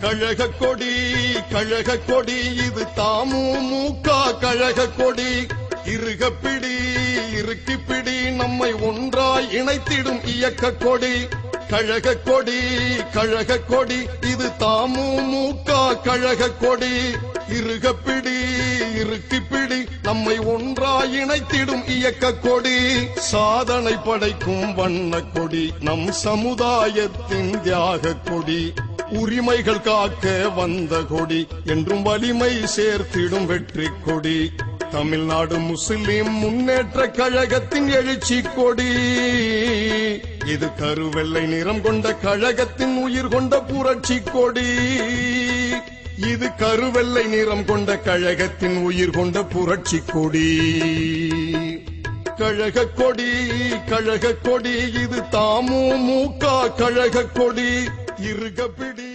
கழக கொடி கழக கொடி இது தமுமுக கழக கொடி இருகப்பிடி இருக்கிப்பிடி நம்மை ஒன்றாய் இணைத்திடும் இயக்க கொடி கழக கொடி கழக கொடி இது தமுமுக கழக கொடி இருகப்பிடி இருக்கிப்பிடி நம்மை ஒன்றாய் இணைத்திடும் இயக்க கொடி சாதனை படைக்கும் வண்ண கொடி நம் சமுதாயத்தின் தியாக கொடி உரிமைகள் காக்க வந்த கொடி என்றும் வலிமை சேர்த்திடும் வெற்றி கொடி தமிழ்நாடு முஸ்லிம் முன்னேற்ற கழகத்தின் எழுச்சி கொடி இது கருவெள்ளை நிறம் கொண்ட கழகத்தின் உயிர் கொண்ட புரட்சி கொடி இது கருவெள்ளை நிறம் கொண்ட கழகத்தின் உயிர் கொண்ட புரட்சி கொடி கழக கொடி கழக கொடி இது தமுமுக கழக கொடி இருகப்பிடி